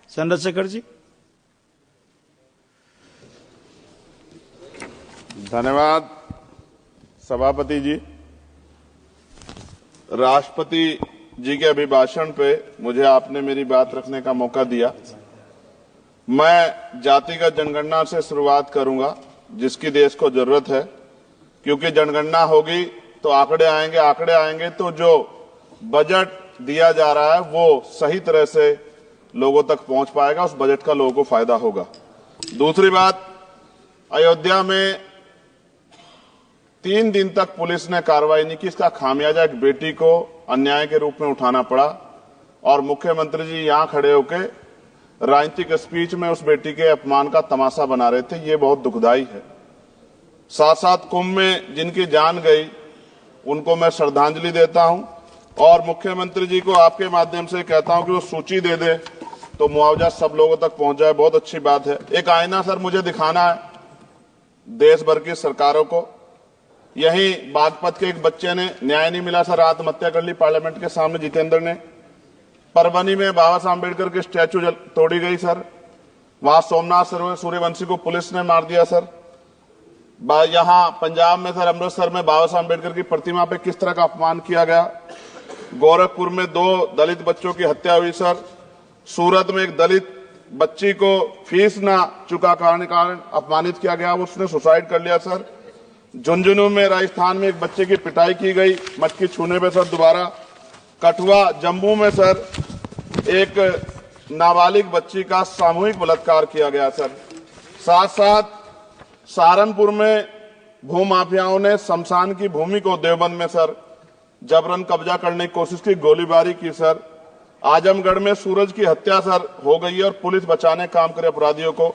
चंद्रशेखर जी। धन्यवाद सभापति जी। राष्ट्रपति जी के अभिभाषण पे मुझे आपने मेरी बात रखने का मौका दिया। मैं जातिगत जनगणना से शुरुआत करूंगा, जिसकी देश को जरूरत है, क्योंकि जनगणना होगी तो आंकड़े आएंगे तो जो बजट दिया जा रहा है वो सही तरह से लोगों तक पहुंच पाएगा, उस बजट का लोगों को फायदा होगा। दूसरी बात, अयोध्या में 3 दिन तक पुलिस ने कार्रवाई नहीं की। इसका खामियाजा एक बेटी को अन्याय के रूप में उठाना पड़ा और मुख्यमंत्री जी यहां खड़े होकर राजनीतिक स्पीच में उस बेटी के अपमान का तमाशा बना रहे थे। ये बहुत दुखदाई है। साथ साथ कुंभ में जिनकी जान गई उनको मैं श्रद्धांजलि देता हूं और मुख्यमंत्री जी को आपके माध्यम से कहता हूं कि वो सूची दे दे तो मुआवजा सब लोगों तक पहुंच जाए। बहुत अच्छी बात है। एक आईना सर मुझे दिखाना है देश भर की सरकारों को। यही बागपत के एक बच्चे ने न्याय नहीं मिला सर, आत्महत्या कर ली पार्लियामेंट के सामने, जितेंद्र ने। परभनी में बाबा साहब अम्बेडकर के स्टैचू तोड़ी गई सर। वहां सोमनाथ सूर्यवंशी को पुलिस ने मार दिया सर। यहां पंजाब में सर, अमृतसर में बाबा साहब अम्बेडकर की प्रतिमा पे किस तरह का अपमान किया गया। गोरखपुर में 2 दलित बच्चों की हत्या हुई सर। सूरत में एक दलित बच्ची को फीस ना चुका कारण अपमानित किया गया, उसने सुसाइड कर लिया सर। झुंझुनू में राजस्थान में एक बच्चे की पिटाई की गई मटकी छूने पे सर दोबारा। कठुआ जम्मू में सर एक नाबालिग बच्ची का सामूहिक बलात्कार किया गया सर। साथ साथ सहारनपुर में भूमाफियाओं ने शमशान की भूमि को देवबंद में सर जबरन कब्जा करने की कोशिश की, गोलीबारी की सर। आजमगढ़ में सूरज की हत्या सर हो गई और पुलिस बचाने काम करे अपराधियों को।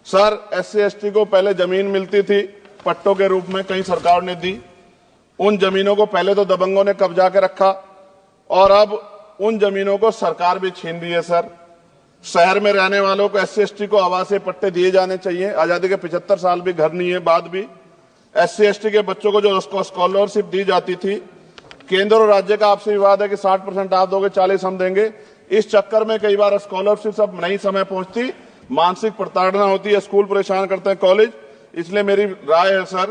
सर SC ST को पहले जमीन मिलती थी पट्टों के रूप में, कई सरकार ने दी। उन जमीनों को पहले तो दबंगों ने कब्जा के रखा और अब उन जमीनों को सरकार भी छीन रही है सर। शहर में रहने वालों को SC ST को आवासीय पट्टे दिए जाने चाहिए। आजादी के 75 साल भी घर नहीं है, बाद भी SC ST के बच्चों को जो स्कॉलरशिप दी जाती थी, केंद्र और राज्य का आपसे विवाद है कि 60% आप दोगे, 40 हम देंगे। इस चक्कर में कई बार स्कॉलरशिप सब नहीं समय पहुंचती, मानसिक प्रताड़ना होती है, स्कूल परेशान करते हैं, कॉलेज। इसलिए मेरी राय है सर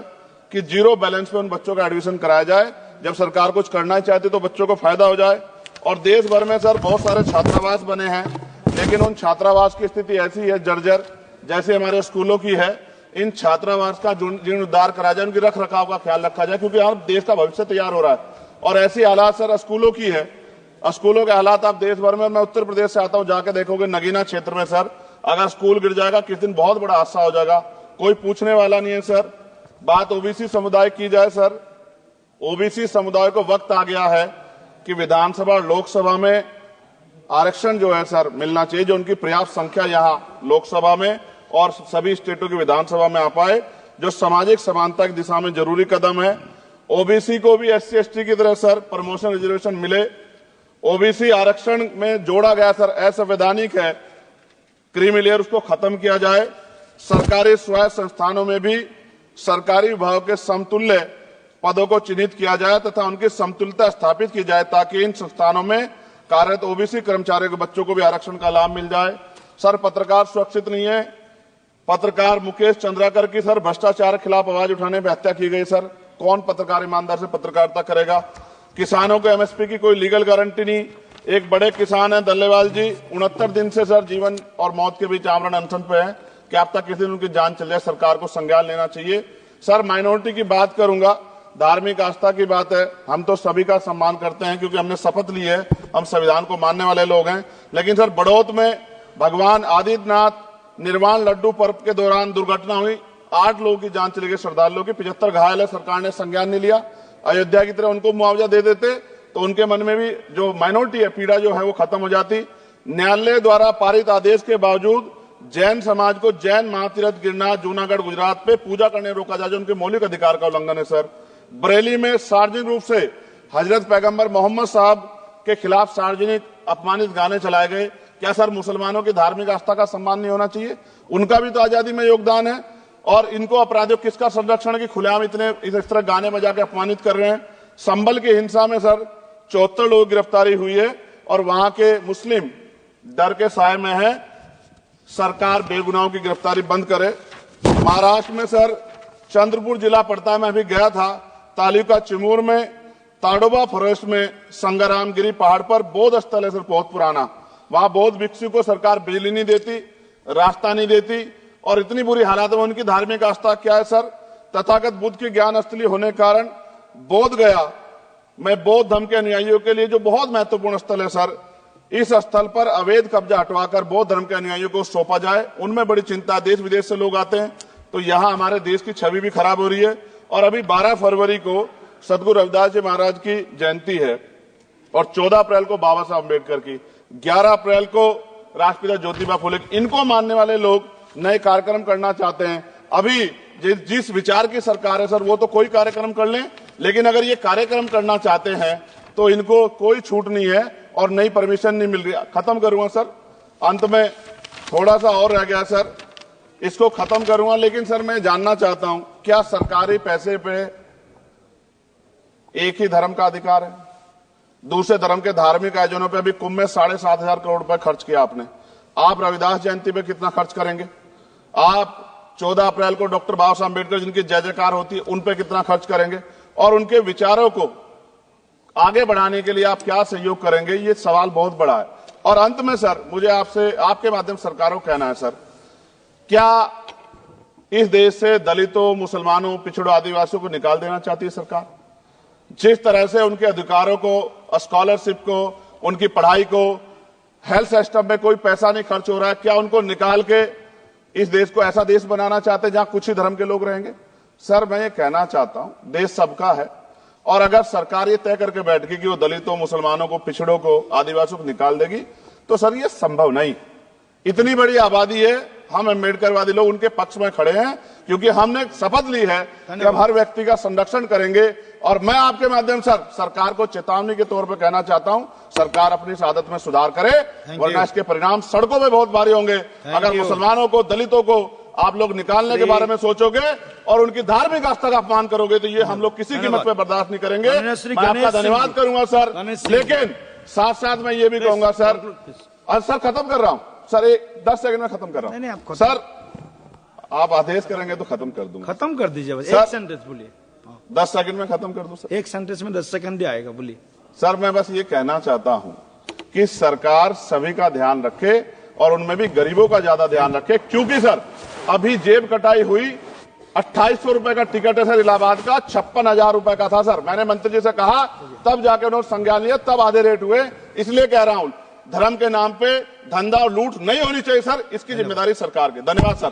कि 0 बैलेंस पे उन बच्चों का एडमिशन कराया जाए। जब सरकार कुछ करना चाहती तो बच्चों को फायदा हो जाए। और देश भर में सर बहुत सारे छात्रावास बने हैं, लेकिन उन छात्रावास की स्थिति ऐसी है जर्जर, जैसे हमारे स्कूलों की है। इन छात्रावास का जीर्णोद्धार कराया जाए, उनकी रख रखाव का ख्याल रखा जाए, क्योंकि यहाँ देश का भविष्य तैयार हो रहा है। और ऐसी हालात सर स्कूलों की है। स्कूलों के हालात आप देश भर में, मैं उत्तर प्रदेश से आता हूँ, जाके देखोगे नगीना क्षेत्र में सर अगर स्कूल गिर जाएगा किस दिन बहुत बड़ा हादसा हो जाएगा, कोई पूछने वाला नहीं है सर। बात OBC समुदाय की जाए सर, OBC समुदाय को वक्त आ गया है कि विधानसभा और लोकसभा में आरक्षण जो है सर मिलना चाहिए, जो उनकी पर्याप्त संख्या यहाँ लोकसभा में और सभी स्टेटों की विधानसभा में आ पाए, जो सामाजिक समानता की दिशा में जरूरी कदम है। OBC को भी SC ST की तरह सर प्रमोशन रिजर्वेशन मिले। OBC आरक्षण में जोड़ा गया सर असंवैधानिक है, क्रीमी लेयर, उसको खत्म किया जाए। सरकारी स्वायत्त संस्थानों में भी सरकारी विभागों के समतुल्य पदों को चिन्हित किया जाए तथा उनकी समतुल्यता स्थापित की जाए, ताकि इन संस्थानों में कार्यरत OBC कर्मचारियों के बच्चों को भी आरक्षण का लाभ मिल जाए। सर पत्रकार सुरक्षित नहीं है। पत्रकार मुकेश चंद्राकर की सर भ्रष्टाचार के खिलाफ आवाज उठाने पर हत्या की गई सर। कौन पत्रकार ईमानदार से पत्रकारिता करेगा। किसानों को MSP की कोई लीगल गारंटी नहीं। एक बड़े किसान है दल्लेवाल जी, 69 दिन से सर जीवन और मौत के बीच आमरण अनशन पे है। क्या अब तक किसी दिन उनकी जान चल जाए, सरकार को संज्ञान लेना चाहिए। सर माइनॉरिटी की बात करूंगा, धार्मिक आस्था की बात है, हम तो सभी का सम्मान करते हैं क्योंकि हमने शपथ ली है, हम संविधान को मानने वाले लोग हैं। लेकिन सर बड़ौत में भगवान आदित्यनाथ निर्वाण लड्डू पर्व के दौरान दुर्घटना हुई, 8 लोगों की जान चली गई, श्रद्धालुओं की 75 घायल है, सरकार ने संज्ञान नहीं लिया। अयोध्या की तरह उनको मुआवजा दे देते तो उनके मन में भी जो माइनॉरिटी है पीड़ा जो है वो खत्म हो जाती। न्यायालय द्वारा पारित आदेश के बावजूद जैन समाज को जैन महातीर्थ गिरनार जूनागढ़ गुजरात पे पूजा करने रोका जाए, जो उनके मौलिक अधिकार का उल्लंघन है सर। बरेली में सार्वजनिक रूप से हजरत पैगंबर मोहम्मद साहब के खिलाफ सार्वजनिक अपमानित गाने चलाए गए। क्या सर मुसलमानों की धार्मिक आस्था का सम्मान नहीं होना चाहिए? उनका भी तो आजादी में योगदान है। और इनको अपराधियों किसका संरक्षण है कि खुलेआम इतने इस तरह गाने बजा के अपमानित कर रहे हैं। संभल की हिंसा में सर 74 लोगों की गिरफ्तारी हुई है और वहां के मुस्लिम डर के साए में है। सरकार बेगुनाहों की गिरफ्तारी बंद करे। महाराष्ट्र में सर चंद्रपुर जिला पड़ता है, मैं अभी गया था, तालुका चिमूर में ताडोबा फॉरेस्ट में संग्रामगिरी पहाड़ पर बौद्ध स्थल है सर, बहुत पुराना। वहां बौद्ध भिक्षु को सरकार बिजली नहीं देती, रास्ता नहीं देती, और इतनी बुरी हालत में उनकी धार्मिक आस्था क्या है सर, तथागत बुद्ध की ज्ञान स्थली होने के कारण बोध गया में बौद्ध धर्म के अनुयायियों के लिए जो बहुत महत्वपूर्ण स्थल है सर, इस स्थल पर अवैध कब्जा हटवाकर बौद्ध धर्म के अनुयायियों को सौंपा जाए। उनमें बड़ी चिंता, देश विदेश से लोग आते हैं, तो यहाँ हमारे देश की छवि भी खराब हो रही है। और अभी 12 फरवरी को सदगुरु रविदास जी महाराज की जयंती है और 14 अप्रैल को बाबा साहब अम्बेडकर की, 11 अप्रैल को राष्ट्रपिता ज्योतिबा फुले। इनको मानने वाले लोग नए कार्यक्रम करना चाहते हैं। अभी जिस विचार की सरकार है सर, वो तो कोई कार्यक्रम कर लें, लेकिन अगर ये कार्यक्रम करना चाहते हैं तो इनको कोई छूट नहीं है और नई परमिशन नहीं मिल रही। खत्म करूंगा सर, अंत में थोड़ा सा और रह गया सर, इसको खत्म करूंगा। लेकिन सर मैं जानना चाहता हूं, क्या सरकारी पैसे पे एक ही धर्म का अधिकार है? दूसरे धर्म के धार्मिक आयोजनों पे अभी कुंभ में 7,500 करोड़ रुपए खर्च किया आपने। आप रविदास जयंती पे कितना खर्च करेंगे? आप 14 अप्रैल को डॉक्टर बाबा साहब अम्बेडकर जिनकी जय जयकार होती है, उन पे कितना खर्च करेंगे? और उनके विचारों को आगे बढ़ाने के लिए आप क्या सहयोग करेंगे? ये सवाल बहुत बड़ा है। और अंत में सर मुझे आपसे, आपके माध्यम से सरकार को कहना है सर, क्या इस देश से दलितों, मुसलमानों, पिछड़ों, आदिवासियों को निकाल देना चाहती है सरकार? जिस तरह से उनके अधिकारों को, स्कॉलरशिप को, उनकी पढ़ाई को, हेल्थ सिस्टम में कोई पैसा नहीं खर्च हो रहा है, क्या उनको निकाल के इस देश को ऐसा देश बनाना चाहते हैं जहां कुछ ही धर्म के लोग रहेंगे? सर मैं ये कहना चाहता हूं, देश सबका है, और अगर सरकार ये तय करके बैठ गई कि वो दलितों, मुसलमानों को, पिछड़ों को, आदिवासियों को निकाल देगी, तो सर ये संभव नहीं। इतनी बड़ी आबादी है, हम अम्बेडकरवादी लोग उनके पक्ष में खड़े हैं, क्योंकि हमने शपथ ली है कि हम हर व्यक्ति का संरक्षण करेंगे। और मैं आपके माध्यम से सरकार को चेतावनी के तौर पर कहना चाहता हूं, सरकार अपनी इस आदत में सुधार करे, वरना इसके परिणाम सड़कों में बहुत भारी होंगे। अगर मुसलमानों को, दलितों को आप लोग निकालने के बारे में सोचोगे और उनकी धार्मिक आस्था का अपमान करोगे, तो ये हम लोग किसी कीमत पर बर्दाश्त नहीं करेंगे। मैं आपका धन्यवाद करूंगा सर, लेकिन साथ साथ मैं ये भी कहूंगा सर, और सर खत्म कर रहा हूं सर, 10 सेकंड में खत्म कर रहा हूं सर, आप आदेश करेंगे तो खत्म कर दूंगा। खत्म कर दीजिए, एक सेंटेंस बोलिए। 10 सेकंड में खत्म कर दूं सर, एक सेंटेंस में 10 सेकंड ही आएगा, बोलिए सर। मैं बस ये कहना चाहता हूं कि सरकार सभी का ध्यान रखे और उनमें भी गरीबों का ज्यादा ध्यान रखे, क्योंकि सर अभी जेब कटाई हुई, 2800 रुपए का टिकट है सर इलाहाबाद का, 56,000 रुपए का था सर। मैंने मंत्री जी से कहा, तब जाके उन्होंने संज्ञान लिया, तब आधे रेट हुए। इसलिए कह रहा हूं, धर्म के नाम पे धंधा और लूट नहीं होनी चाहिए सर, इसकी जिम्मेदारी सरकार की। धन्यवाद सर।